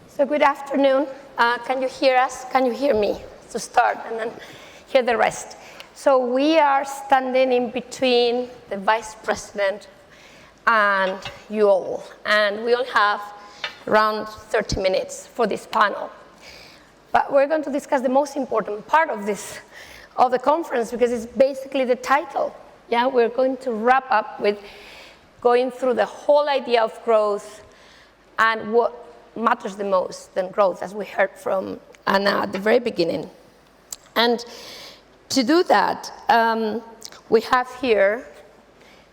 So good afternoon. Can you hear us? Can you hear me to start and then hear the rest? So we are standing in between the Vice President and you all. And we only have around 30 minutes for this panel. But we're going to discuss the most important part of the conference because it's basically the title. Yeah, we're going to wrap up with going through the whole idea of growth and what matters the most than growth, as we heard from Anna at the very beginning. And to do that, we have here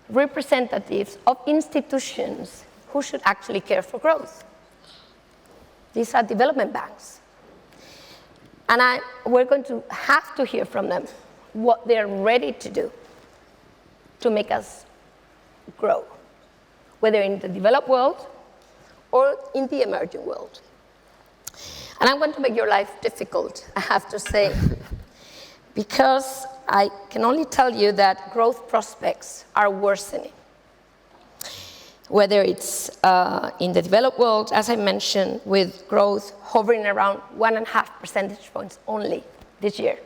representatives of institutions who should actually care for growth. These are development banks. And we're going to have to hear from them what they're ready to do to make us grow, whether in the developed world or in the emerging world. And I'm going to make your life difficult, I have to say, because I can only tell you that growth prospects are worsening. Whether it's in the developed world, as I mentioned, with growth hovering around 1.5 percentage points only this year.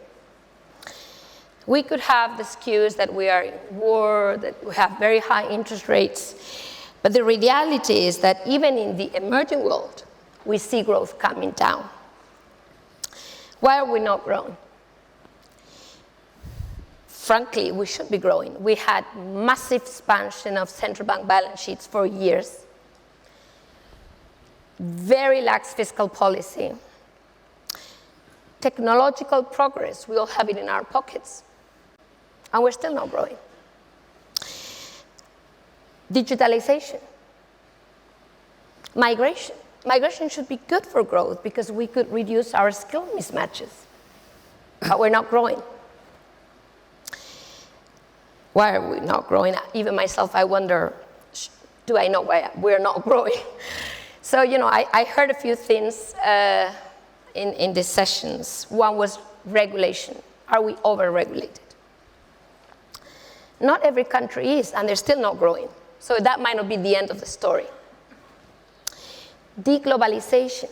We could have the excuse that we are in war, that we have very high interest rates, but the reality is that even in the emerging world, we see growth coming down. Why are we not growing? Frankly, we should be growing. We had massive expansion of central bank balance sheets for years, very lax fiscal policy, technological progress, we all have it in our pockets, and we're still not growing. Digitalization, migration. Migration should be good for growth because we could reduce our skill mismatches, but we're not growing. Why are we not growing? Even myself, I wonder, do I know why we're not growing? So, I heard a few things in these sessions. One was regulation. Are we over-regulated? Not every country is, and they're still not growing. So that might not be the end of the story. Deglobalization.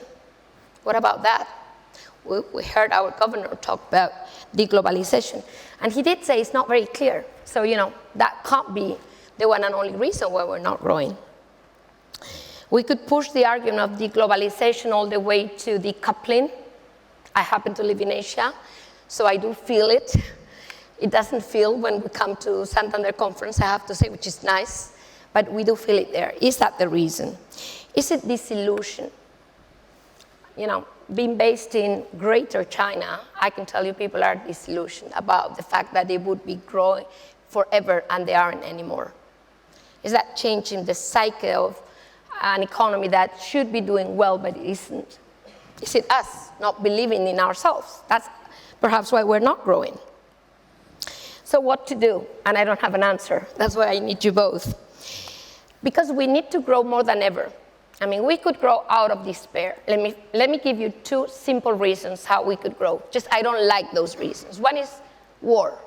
What about that? We heard our governor talk about deglobalization. And he did say it's not very clear. So, that can't be the one and only reason why we're not growing. We could push the argument of deglobalization all the way to decoupling. I happen to live in Asia, so I do feel it. It doesn't feel when we come to Santander conference, I have to say, which is nice, but we do feel it there. Is that the reason? Is it disillusion? Being based in Greater China, I can tell you people are disillusioned about the fact that they would be growing forever and they aren't anymore. Is that changing the psyche of an economy that should be doing well but it isn't? Is it us not believing in ourselves? That's perhaps why we're not growing. So what to do? And I don't have an answer. That's why I need you both. Because we need to grow more than ever. We could grow out of despair. Let me give you 2 simple reasons how we could grow. Just I don't like those reasons. One is war.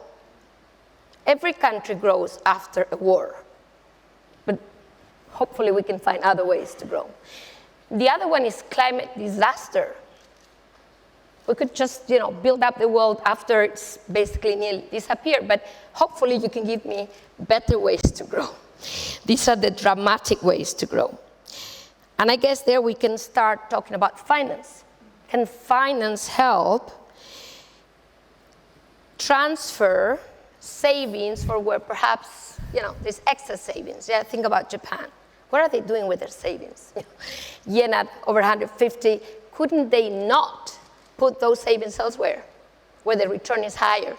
Every country grows after a war. But hopefully we can find other ways to grow. The other one is climate disaster. We could just, build up the world after it's basically nearly disappeared. But hopefully you can give me better ways to grow. These are the dramatic ways to grow. And I guess there we can start talking about finance. Can finance help transfer savings for where perhaps, there's excess savings? Yeah, think about Japan. What are they doing with their savings? Yen at over 150, couldn't they not put those savings elsewhere where the return is higher?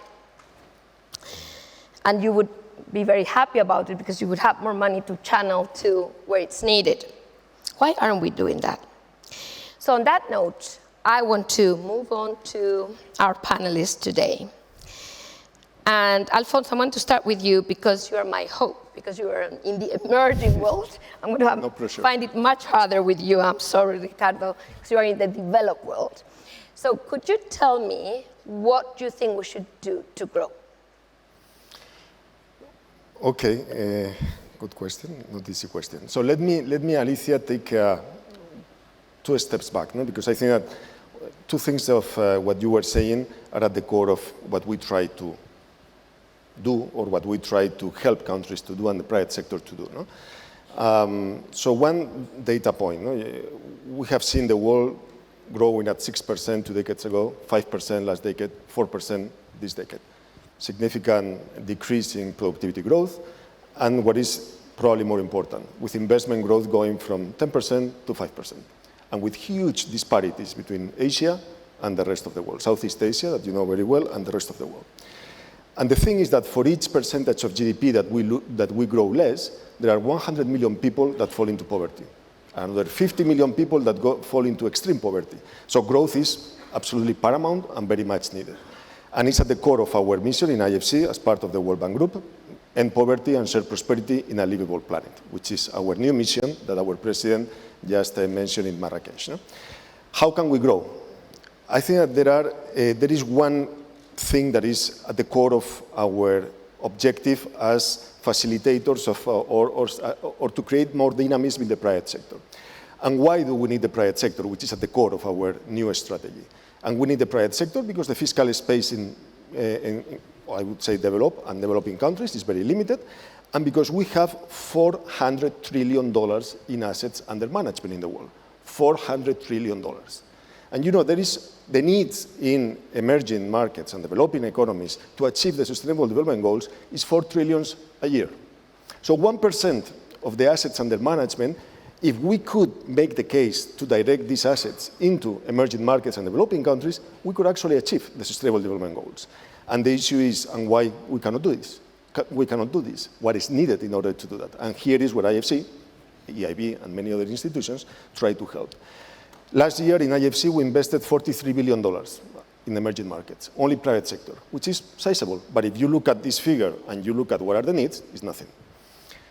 And you would be very happy about it because you would have more money to channel to where it's needed. Why aren't we doing that? So on that note, I want to move on to our panelists today. And Alfonso, I want to start with you because you are my hope, because you are in the emerging world. I'm going to find it much harder with you. I'm sorry, Ricardo, because you are in the developed world. So could you tell me what you think we should do to grow? Okay. Good question, not easy question. So let me Alicia, take 2 steps back, no? Because I think that 2 things of what you were saying are at the core of what we try to do, or what we try to help countries to do and the private sector to do. No? So one data point, no? We have seen the world growing at 6% 2 decades ago, 5% last decade, 4% this decade. Significant decrease in productivity growth, and what is probably more important, with investment growth going from 10% to 5%, and with huge disparities between Asia and the rest of the world, Southeast Asia, that you know very well, and the rest of the world. And the thing is that for each percentage of GDP that we grow less, there are 100 million people that fall into poverty, and there are 50 million people that fall into extreme poverty. So growth is absolutely paramount and very much needed. And it's at the core of our mission in IFC as part of the World Bank Group, end poverty and share prosperity in a livable planet, which is our new mission that our president just mentioned in Marrakesh. No? How can we grow? I think that there is one thing that is at the core of our objective as facilitators of, or to create more dynamism in the private sector. And why do we need the private sector, which is at the core of our new strategy? And we need the private sector because the fiscal space in I would say developing countries is very limited, and because we have $400 trillion in assets under management in the world. $400 trillion. And you know, there is the needs in emerging markets and developing economies to achieve the Sustainable Development Goals is $4 trillion a year. So 1% of the assets under management, if we could make the case to direct these assets into emerging markets and developing countries, we could actually achieve the Sustainable Development Goals. And the issue is, and why we cannot do this? We cannot do this. What is needed in order to do that? And here is where IFC, EIB, and many other institutions try to help. Last year in IFC, we invested $43 billion in emerging markets, only private sector, which is sizable. But if you look at this figure and you look at what are the needs, it's nothing.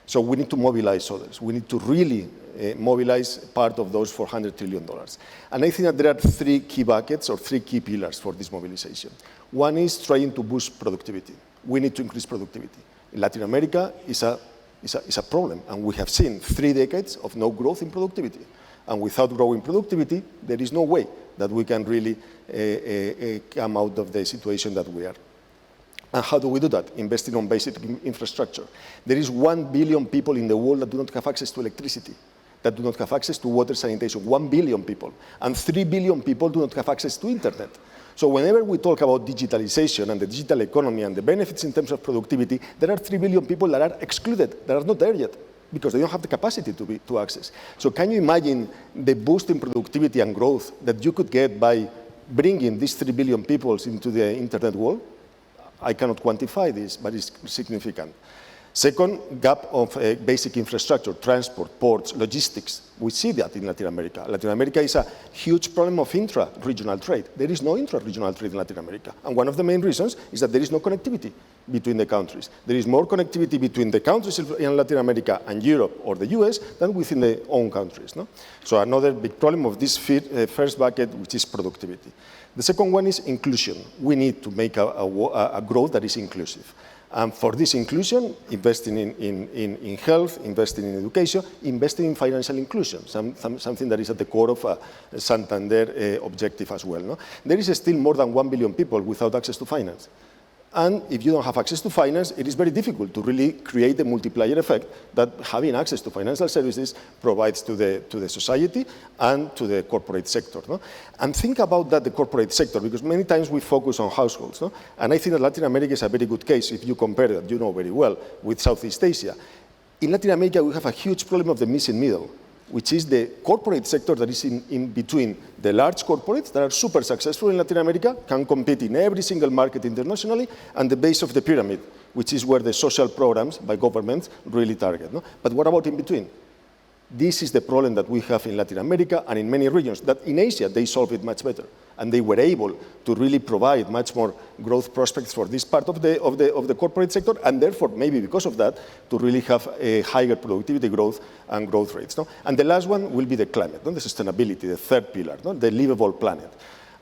So we need to mobilize others. We need to really mobilize part of those $400 trillion. And I think that there are 3 key buckets or 3 key pillars for this mobilization. One is trying to boost productivity. We need to increase productivity. In Latin America is a problem, and we have seen 3 decades of no growth in productivity. And without growing productivity, there is no way that we can really come out of the situation that we are. And how do we do that? Investing on basic infrastructure. There is 1 billion people in the world that do not have access to electricity, that do not have access to water sanitation, 1 billion people. And 3 billion people do not have access to internet. So whenever we talk about digitalization and the digital economy and the benefits in terms of productivity, there are 3 billion people that are excluded, that are not there yet, because they don't have the capacity to access. So can you imagine the boost in productivity and growth that you could get by bringing these 3 billion people into the internet world? I cannot quantify this, but it's significant. Second, gap of basic infrastructure, transport, ports, logistics. We see that in Latin America. Latin America is a huge problem of intra-regional trade. There is no intra-regional trade in Latin America. And one of the main reasons is that there is no connectivity between the countries. There is more connectivity between the countries in Latin America and Europe or the US than within their own countries. No? So another big problem of this first bucket, which is productivity. The second one is inclusion. We need to make a growth that is inclusive. And for this inclusion, investing in health, investing in education, investing in financial inclusion, something that is at the core of a Santander objective as well. No? There is still more than 1 billion people without access to finance. And if you don't have access to finance, it is very difficult to really create the multiplier effect that having access to financial services provides to the society and to the corporate sector. No? And think about that, the corporate sector, because many times we focus on households. No? And I think that Latin America is a very good case if you compare that, you know very well, with Southeast Asia. In Latin America, we have a huge problem of the missing middle, which is the corporate sector that is in between the large corporates that are super successful in Latin America, can compete in every single market internationally, and the base of the pyramid, which is where the social programs by governments really target. No? But what about in between? This is the problem that we have in Latin America and in many regions, that in Asia they solve it much better. And they were able to really provide much more growth prospects for this part of the corporate sector, and therefore, maybe because of that, to really have a higher productivity growth and growth rates. No? And the last one will be the climate, no? The sustainability, the third pillar, no? The livable planet.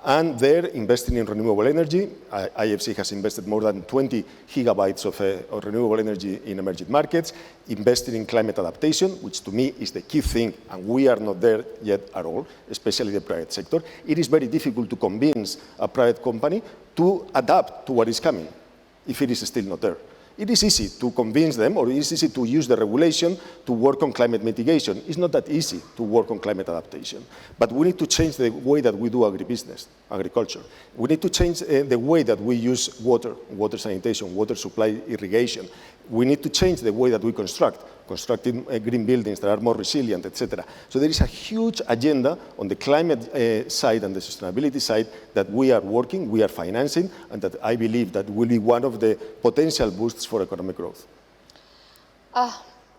And they're investing in renewable energy. IFC has invested more than 20 gigabytes of renewable energy in emerging markets, investing in climate adaptation, which to me is the key thing, and we are not there yet at all, especially the private sector. It is very difficult to convince a private company to adapt to what is coming if it is still not there. It is easy to convince them, or it is easy to use the regulation to work on climate mitigation. It's not that easy to work on climate adaptation. But we need to change the way that we do agribusiness, agriculture. We need to change the way that we use water, water sanitation, water supply, irrigation. We need to change the way that we constructing green buildings that are more resilient, etc. So there is a huge agenda on the climate side and the sustainability side that we are working, we are financing, and that I believe that will be one of the potential boosts for economic growth.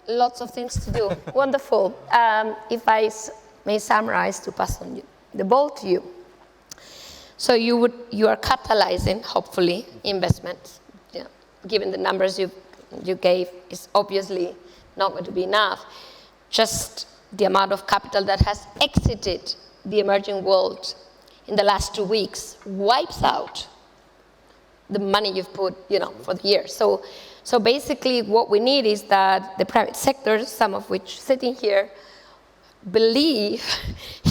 Lots of things to do. Wonderful. If I may summarize to pass on the ball to you. So you are catalyzing, hopefully, investment. Yeah. Given the numbers you gave, is obviously not going to be enough. Just the amount of capital that has exited the emerging world in the last 2 weeks wipes out the money you've put, for the year. So basically what we need is that the private sector, some of which sitting here, believe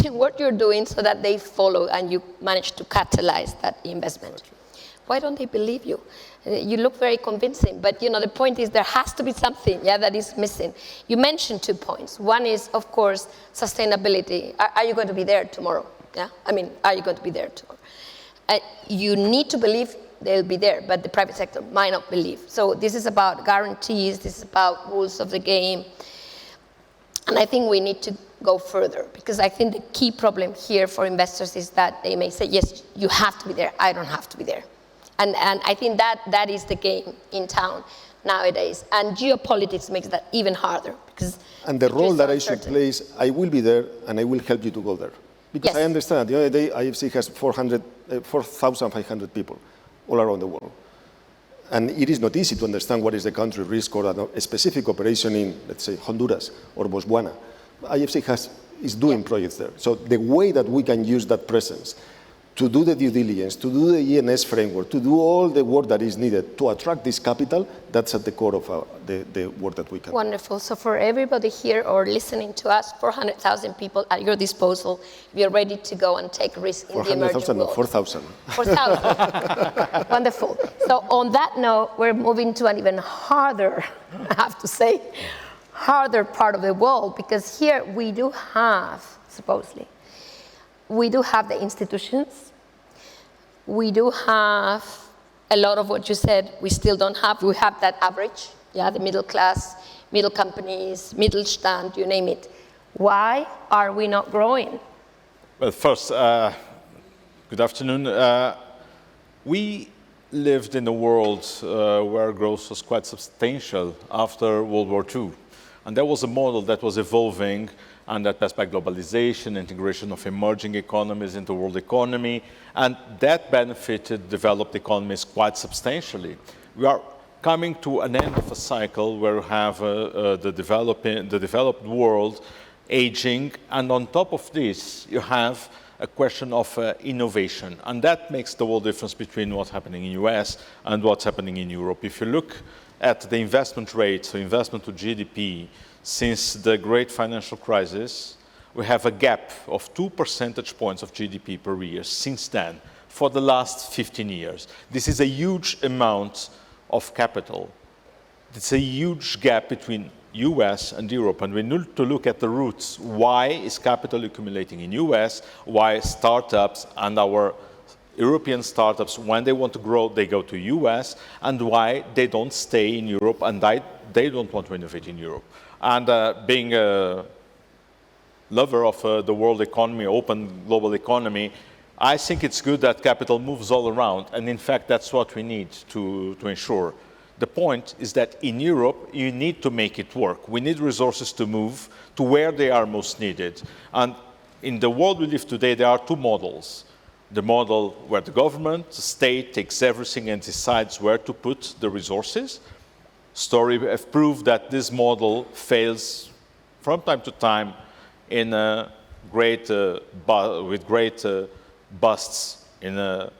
in what you're doing so that they follow and you manage to catalyze that investment. Why don't they believe you? You look very convincing, but the point is there has to be something that is missing. You mentioned 2 points. One is, of course, sustainability. Are you going to be there tomorrow? Yeah? Are you going to be there tomorrow? You need to believe they'll be there, but the private sector might not believe. So this is about guarantees, this is about rules of the game. And I think we need to go further, because I think the key problem here for investors is that they may say, yes, you have to be there, I don't have to be there. And I think that is the game in town nowadays. And geopolitics makes that even harder. And the role that I should play is, I will be there and I will help you to go there. Because I understand, at the end of the day, IFC has 4,500 people all around the world. And it is not easy to understand what is the country risk or a specific operation in, let's say, Honduras or Botswana. IFC is doing projects there. So the way that we can use that presence to do the due diligence, to do the ENS framework, to do all the work that is needed to attract this capital, that's at the core of the work that we can do. Wonderful. So for everybody here or listening to us, 400,000 people at your disposal, we are ready to go and take risks in the emerging world. 4,000. 4,000. Wonderful. So on that note, we're moving to an even harder, I have to say, harder part of the world, because here we do have, supposedly, we do have the institutions. We do have a lot of what you said we still don't have. We have that average, the middle class, middle companies, Mittelstand, you name it. Why are we not growing? Well, first, good afternoon. We lived in a world where growth was quite substantial after World War II. And there was a model that was evolving, and that passed by globalization, integration of emerging economies into the world economy, and that benefited developed economies quite substantially. We are coming to an end of a cycle where we have the developed world aging, and on top of this, you have a question of innovation, and that makes the world difference between what's happening in the US and what's happening in Europe. If you look at the investment rate, so investment to GDP, since the great financial crisis, we have a gap of 2 percentage points of GDP per year since then, for the last 15 years. This is a huge amount of capital. It's a huge gap between US and Europe, and we need to look at the roots. Why is capital accumulating in US? Why startups and our European startups, when they want to grow, they go to US, and why they don't stay in Europe and they don't want to innovate in Europe. And being a lover of the world economy, open global economy, I think it's good that capital moves all around. And in fact, that's what we need to ensure. The point is that in Europe, you need to make it work. We need resources to move to where they are most needed. And in the world we live today, there are two models. The model where the government, the state, takes everything and decides where to put the resources. Story have proved that this model fails from time to time in with great busts in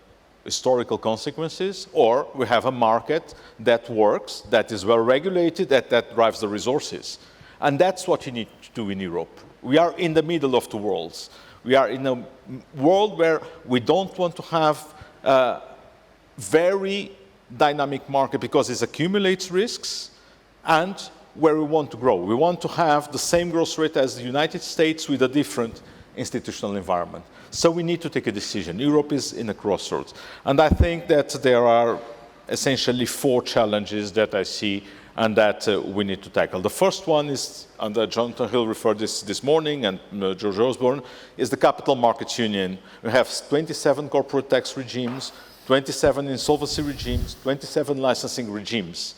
historical consequences, or we have a market that works, that is well regulated, that drives the resources. And that's what you need to do in Europe. We are in the middle of the worlds. We are in a world where we don't want to have a very dynamic market because it accumulates risks, and where we want to grow. We want to have the same growth rate as the United States with a different institutional environment. So we need to take a decision. Europe is in a crossroads. And I think that there are essentially 4 challenges that I see and that we need to tackle. The first one is, and Jonathan Hill referred this morning, and George Osborne, is the capital markets union. We have 27 corporate tax regimes, 27 insolvency regimes, 27 licensing regimes.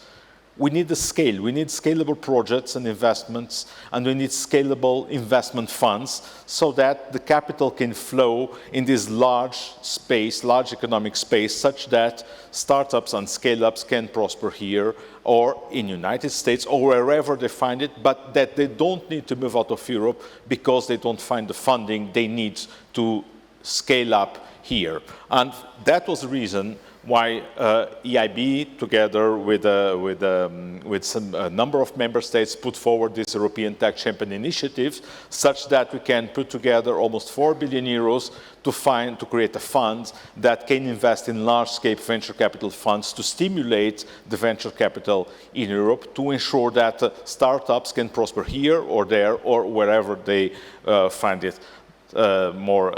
We need the scale. We need scalable projects and investments, and we need scalable investment funds so that the capital can flow in this large space, large economic space, such that startups and scale-ups can prosper here or in the United States or wherever they find it, but that they don't need to move out of Europe because they don't find the funding they need to scale up here. And that was the reason why EIB, together with a number of member states, put forward this European Tax Champion initiative, such that we can put together almost 4 billion euros to create a fund that can invest in large-scale venture capital funds to stimulate the venture capital in Europe, to ensure that startups can prosper here or there or wherever they find it more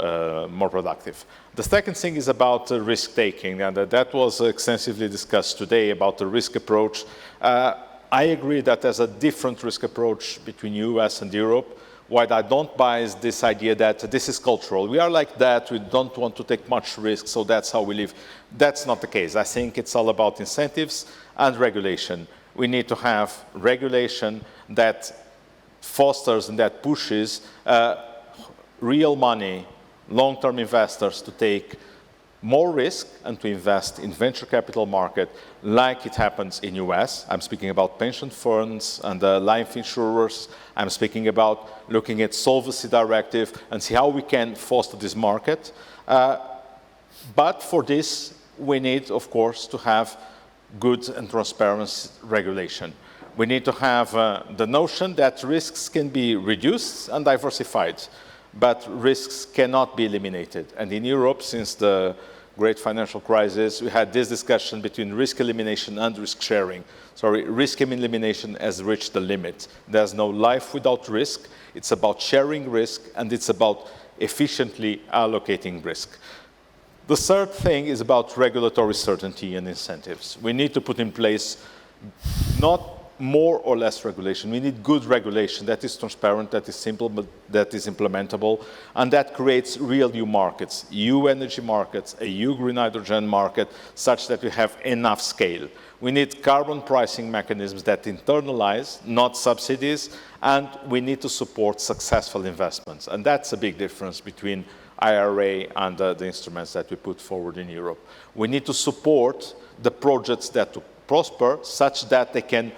productive. The second thing is about risk-taking, and that was extensively discussed today about the risk approach. I agree that there's a different risk approach between US and Europe. What I don't buy is this idea that this is cultural. We are like that, we don't want to take much risk, so that's how we live. That's not the case. I think it's all about incentives and regulation. We need to have regulation that fosters and that pushes real money, long-term investors to take more risk and to invest in venture capital market like it happens in US. I'm speaking about pension funds and life insurers. I'm speaking about looking at solvency directive and see how we can foster this market. But for this, we need, of course, to have good and transparent regulation. We need to have the notion that risks can be reduced and diversified, but risks cannot be eliminated. And in Europe, since the great financial crisis, we had this discussion between risk elimination and risk sharing. Sorry, risk elimination has reached the limit. There's no life without risk. It's about sharing risk, and it's about efficiently allocating risk. The third thing is about regulatory certainty and incentives. We need to put in place not more or less regulation. We need good regulation that is transparent, that is simple, but that is implementable, and that creates real new markets, EU energy markets, a EU green hydrogen market, such that we have enough scale. We need carbon pricing mechanisms that internalize, not subsidies, and we need to support successful investments. And that's a big difference between IRA and the instruments that we put forward in Europe. We need to support the projects that prosper such that they can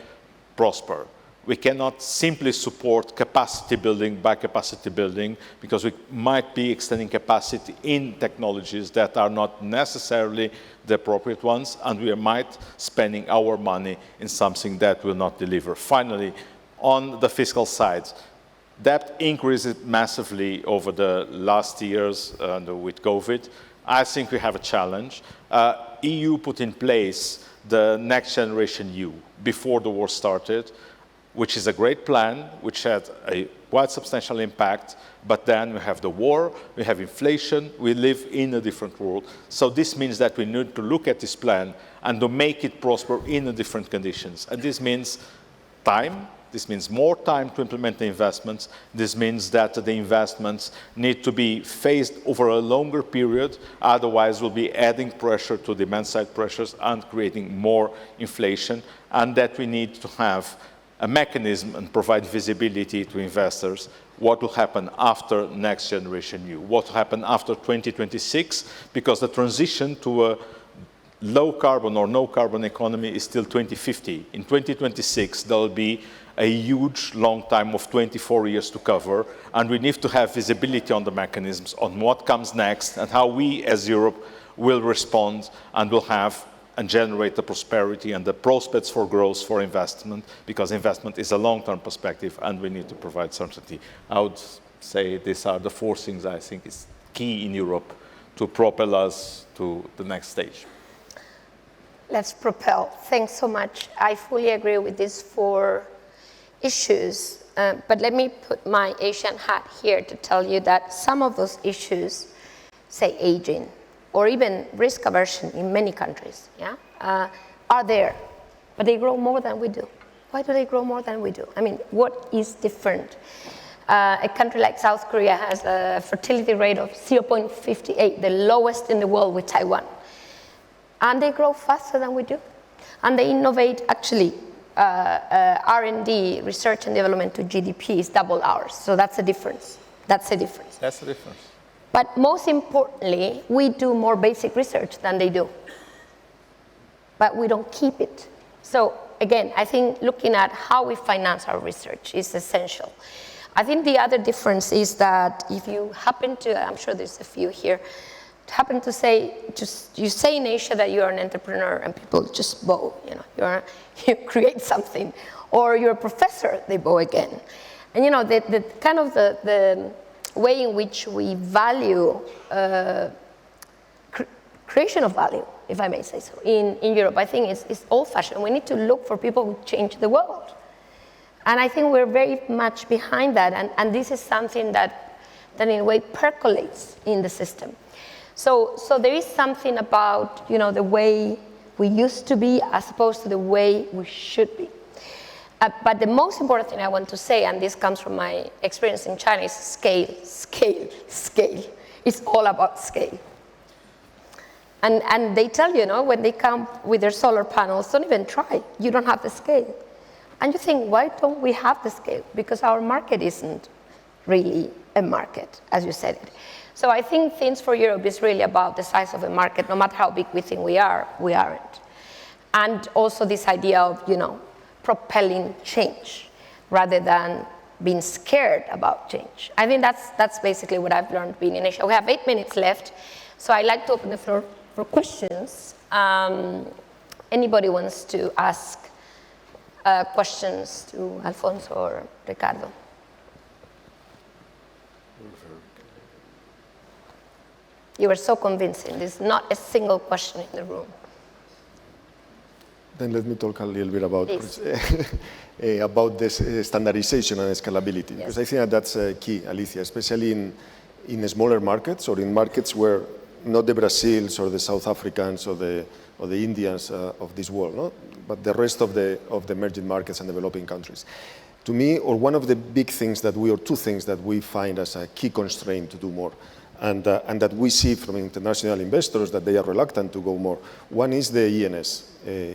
prosper. We cannot simply support capacity building by capacity building, because we might be extending capacity in technologies that are not necessarily the appropriate ones, and we might spending our money in something that will not deliver. Finally, on the fiscal side, debt increased massively over the last years with COVID. I think we have a challenge. EU put in place the Next Generation EU before the war started, which is a great plan, which had a quite substantial impact, but then we have the war, we have inflation, we live in a different world. So this means that we need to look at this plan and to make it prosper in different conditions. And this means time. This means more time to implement the investments. This means that the investments need to be phased over a longer period. Otherwise, we'll be adding pressure to demand-side pressures and creating more inflation. And that we need to have a mechanism and provide visibility to investors what will happen after Next Generation EU, what will happen after 2026, because the transition to a low carbon or no carbon economy is still 2050. In 2026, there will be a huge long time of 24 years to cover, and we need to have visibility on the mechanisms, on what comes next, and how we as Europe will respond and will have and generate the prosperity and the prospects for growth, for investment, because investment is a long-term perspective and we need to provide certainty. I would say these are the 4 things I think is key in Europe to propel us to the next stage. Let's propel. Thanks so much. I fully agree with these 4 issues, but let me put my Asian hat here to tell you that some of those issues, say aging, or even risk aversion in many countries, are there, but they grow more than we do. Why do they grow more than we do? I mean, what is different? A country like South Korea has a fertility rate of 0.58, the lowest in the world with Taiwan. And they grow faster than we do. And they innovate, actually, R&D, research and development to GDP is double ours. So that's a difference. That's a difference. That's the difference. But most importantly, we do more basic research than they do. But we don't keep it. So again, I think looking at how we finance our research is essential. I think the other difference is that if you happen to, I'm sure there's a few here, happen to say, you say in Asia that you're an entrepreneur and people just bow, you create something. Or you're a professor, they bow again. And the kind of the way in which we value creation of value, if I may say so, in Europe, I think is old-fashioned. We need to look for people who change the world. And I think we're very much behind that, and this is something that in a way percolates in the system. So there is something about the way we used to be as opposed to the way we should be. But the most important thing I want to say, and this comes from my experience in China, is scale, scale, scale. It's all about scale. And they tell you, when they come with their solar panels, don't even try. You don't have the scale. And you think, why don't we have the scale? Because our market isn't really a market, as you said it. So I think things for Europe is really about the size of the market. No matter how big we think we are, we aren't. And also this idea of, propelling change rather than being scared about change. I think that's basically what I've learned being in Asia. We have 8 minutes left, so I'd like to open the floor for questions. Anybody wants to ask questions to Alfonso or Ricardo? You were so convincing. There's not a single question in the room. Then let me talk a little bit about this standardization and scalability, yes. Because I think that's key, Alicia, especially in smaller markets or in markets where not the Brazils or the South Africans or the Indians of this world, no? But the rest of the emerging markets and developing countries. To me, or one of the big things or 2 things that we find as a key constraint to do more, and that we see from international investors that they are reluctant to go more. One is the ENS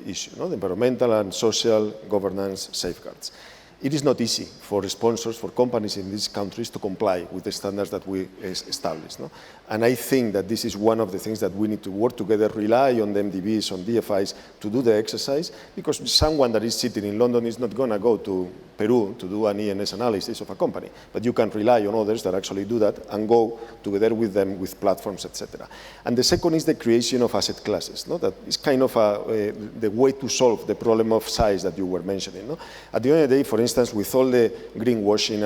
issue, the environmental and social governance safeguards. It is not easy for sponsors, for companies in these countries to comply with the standards that we establish. No? And I think that this is one of the things that we need to work together, rely on the MDBs, on DFIs to do the exercise, because someone that is sitting in London is not going to go to Peru to do an ENS analysis of a company, but you can rely on others that actually do that and go together with them with platforms, etc. And the second is the creation of asset classes. No? That is kind of the way to solve the problem of size that you were mentioning. No? At the end of the day, for instance, with all the greenwashing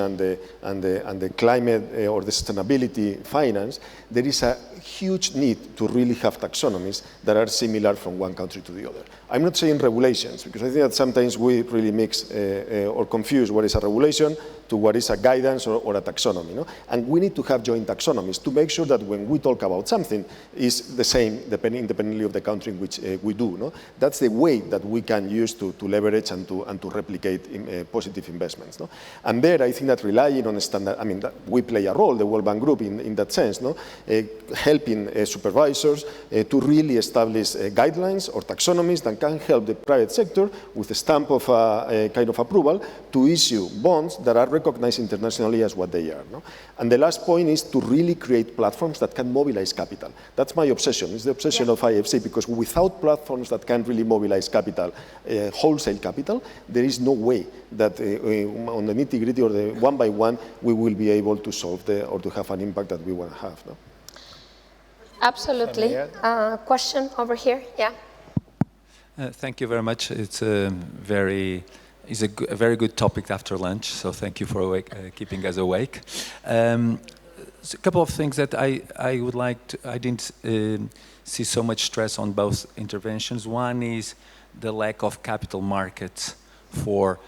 and the climate or the sustainability finance, there is a huge need to really have taxonomies that are similar from one country to the other. I'm not saying regulations, because I think that sometimes we really mix or confuse what is a regulation to what is a guidance or a taxonomy. No? And we need to have joint taxonomies to make sure that when we talk about something, it's the same independently of the country in which we do. No? That's the way that we can use to leverage and to replicate positive investments. No? And there, I think that relying on a standard, we play a role, the World Bank Group, in that sense, no? Helping supervisors to really establish guidelines or taxonomies that can help the private sector with a stamp of kind of approval to issue bonds that are recognized internationally as what they are. No? And the last point is to really create platforms that can mobilize capital. That's my obsession. It's the obsession of IFC, because without platforms that can really mobilize capital, wholesale capital, there is no way that on the nitty-gritty or the one by one, we will be able to solve or to have an impact that we want to have. No? Absolutely. Question over here, yeah. Thank you very much. It's a very good topic after lunch, so thank you for keeping us awake. A couple of things that I would like to, I didn't see so much stress on both interventions. One is the lack of capital markets for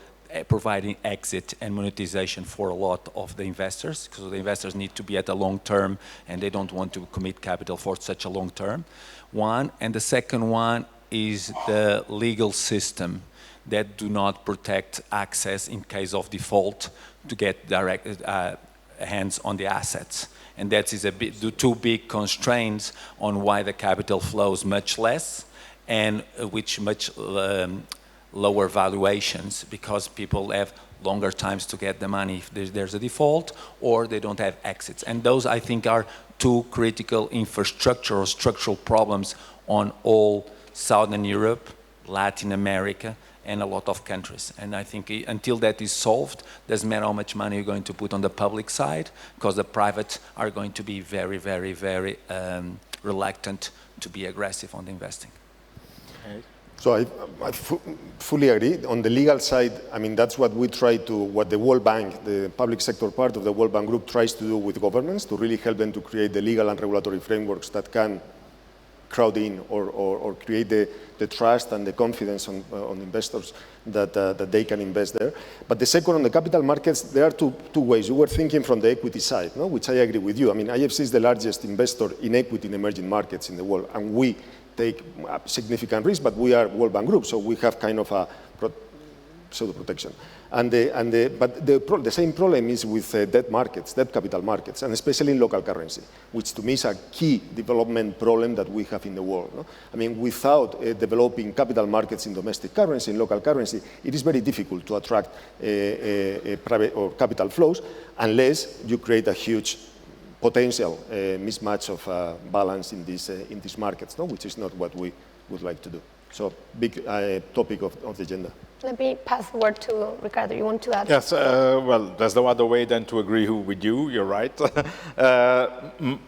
providing exit and monetization for a lot of the investors, because the investors need to be at a long term and they don't want to commit capital for such a long term. One, and the second one is the legal system that do not protect access in case of default to get direct hands on the assets. And that is the two big constraints on why the capital flows much less and which much lower valuations, because people have longer times to get the money if there's a default or they don't have exits. And those, I think, are two critical infrastructure or structural problems on all Southern Europe, Latin America, and a lot of countries. And I think until that is solved, doesn't matter how much money you're going to put on the public side, because the privates are going to be very, very, very reluctant to be aggressive on the investing. So I fully agree. On the legal side, I mean, that's what we try to, what the World Bank, the public sector part of the World Bank Group tries to do with governments, to really help them to create the legal and regulatory frameworks that can crowd in or create the trust and the confidence on investors that they can invest there. But the second, on the capital markets, there are two ways. You were thinking from the equity side, no? Which I agree with you. I mean, IFC is the largest investor in equity in emerging markets in the world, and we take significant risk, but we are World Bank Group, so we have kind of a pseudo protection. But the same problem is with debt markets, debt capital markets, and especially in local currency, which to me is a key development problem that we have in the world. No? I mean, without developing capital markets in domestic currency, in local currency, it is very difficult to attract private or capital flows unless you create a huge potential mismatch of balance in these markets, no? Which is not what we would like to do. So big topic of the agenda. Let me pass the word to Ricardo. You want to add? Yes, well, there's no other way than to agree with you. You're right.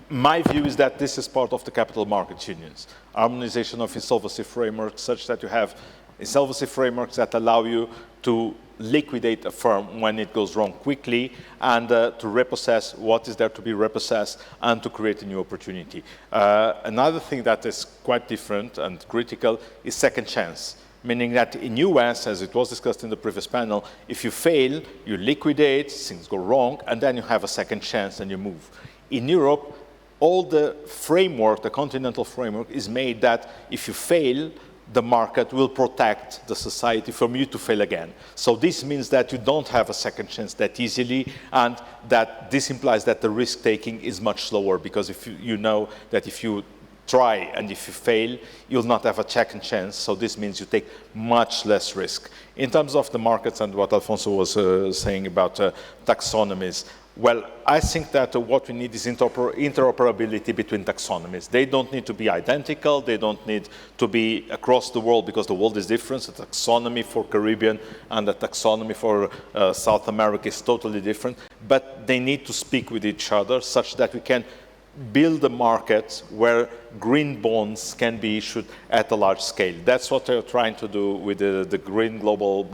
My view is that this is part of the capital markets unions. Harmonization of insolvency frameworks such that you have insolvency frameworks that allow you to liquidate a firm when it goes wrong quickly and to repossess what is there to be repossessed and to create a new opportunity. Another thing that is quite different and critical is second chance. Meaning that in US, as it was discussed in the previous panel, if you fail, you liquidate, things go wrong, and then you have a second chance and you move. In Europe, all the framework, the continental framework, is made that if you fail, the market will protect the society from you to fail again. So this means that you don't have a second chance that easily, and that this implies that the risk-taking is much lower, because if you know that if you try and if you fail, you'll not have a second chance. So this means you take much less risk. In terms of the markets and what Alfonso was saying about taxonomies, well, I think that what we need is interoperability between taxonomies. They don't need to be identical. They don't need to be across the world, because the world is different. The taxonomy for Caribbean and the taxonomy for South America is totally different. But they need to speak with each other such that we can build a market where green bonds can be issued at a large scale. That's what they're trying to do with the Global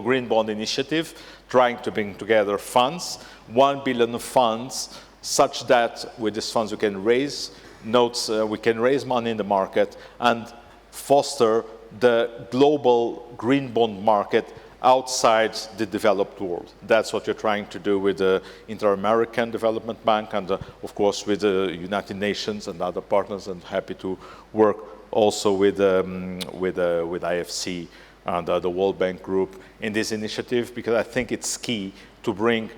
Green Bond Initiative, trying to bring together funds, 1 billion of funds, such that with these funds we can raise notes, we can raise money in the market and foster the global green bond market outside the developed world. That's what you're trying to do with the Inter-American Development Bank and, of course, with the United Nations and other partners, and happy to work also with IFC and the World Bank Group in this initiative, because I think it's key to bring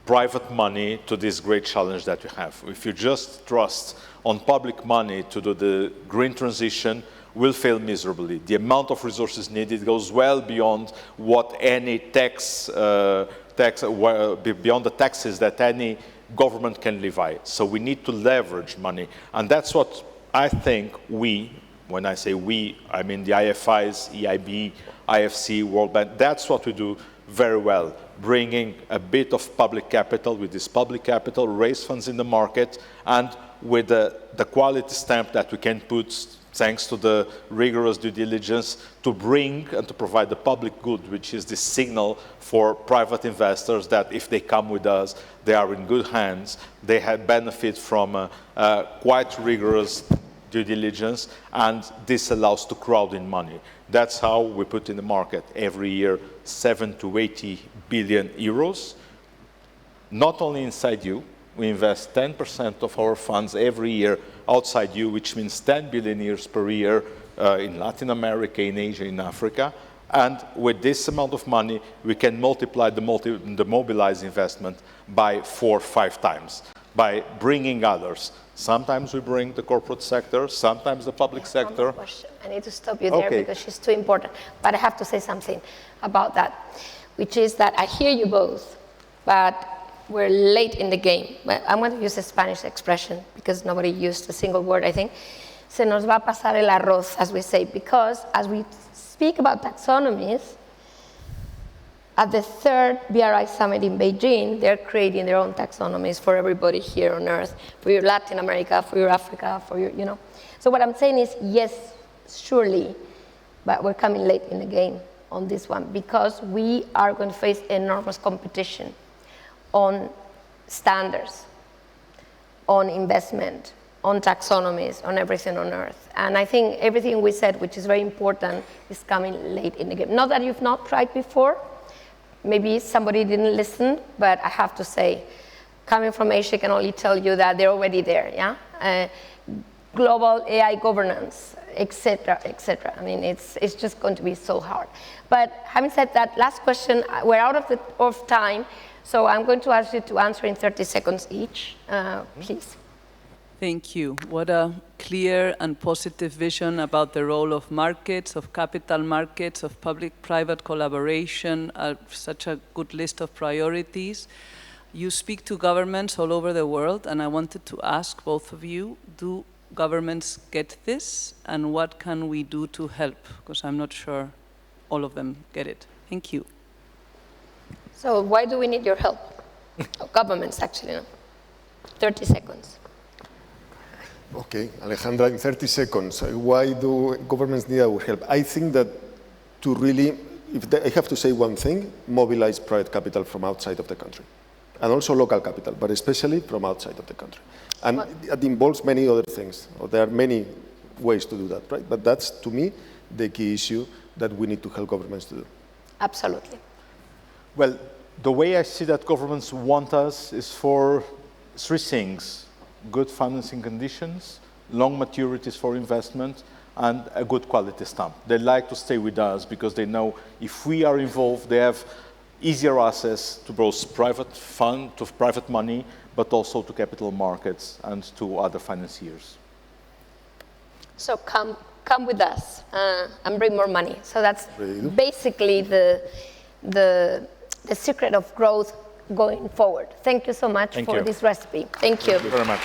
private money to this great challenge that we have. If you just trust on public money to do the green transition, will fail miserably. The amount of resources needed goes well beyond what any beyond the taxes that any government can levy. So we need to leverage money. And that's what I think when I say we, I mean the IFIs, EIB, IFC, World Bank, that's what we do very well. bringing a bit of public capital. With this public capital, raise funds in the market, and with the quality stamp that we can put, thanks to the rigorous due diligence, to bring and to provide the public good, which is the signal for private investors that if they come with us, they are in good hands. They have benefit from quite rigorous due diligence, and this allows to crowd in money. That's how we put in the market every year 7 to 80 billion euros. Not only inside you, we invest 10% of our funds every year outside you, which means 10 billion euros per year in Latin America, in Asia, in Africa. And with this amount of money, we can multiply the mobilized investment by 4 or 5 times by bringing others. Sometimes we bring the corporate sector, sometimes the public sector. I need to stop you there because she's too important. But I have to say something about that, which is that I hear you both, but we're late in the game. I'm going to use a Spanish expression because nobody used a single word, I think. Se nos va a pasar el arroz, as we say, because as we speak about taxonomies, at the third BRI summit in Beijing, they're creating their own taxonomies for everybody here on Earth, for your Latin America, for your Africa, for your, So what I'm saying is, yes, surely, but we're coming late in the game on this one because we are going to face enormous competition on standards, on investment, on taxonomies, on everything on Earth. And I think everything we said, which is very important, is coming late in the game. Not that you've not tried before, maybe somebody didn't listen, but I have to say, coming from Asia, I can only tell you that they're already there, yeah? Global AI governance, et cetera, et cetera. I mean, it's just going to be so hard. But having said that, last question, we're out of time, so I'm going to ask you to answer in 30 seconds each, please. Thank you. What a clear and positive vision about the role of markets, of capital markets, of public-private collaboration, such a good list of priorities. You speak to governments all over the world, and I wanted to ask both of you, do governments get this, and what can we do to help? Because I'm not sure all of them get it. Thank you. So why do we need your help? Governments, actually, no? 30 seconds. Okay, Alejandra, in 30 seconds, why do governments need our help? I think that to really, I have to say one thing, mobilize private capital from outside of the country. And also local capital, but especially from outside of the country. And it involves many other things. There are many ways to do that, right? But that's, to me, the key issue that we need to help governments to do. Absolutely. Well, the way I see that governments want us is for 3 things. Good financing conditions, long maturities for investment, and a good quality stamp. They like to stay with us because they know if we are involved, they have easier access to both private fund, to private money, but also to capital markets and to other financiers. So come with us and bring more money. So that's basically the secret of growth going forward. Thank you so much for this recipe. Thank you. Thank you very much.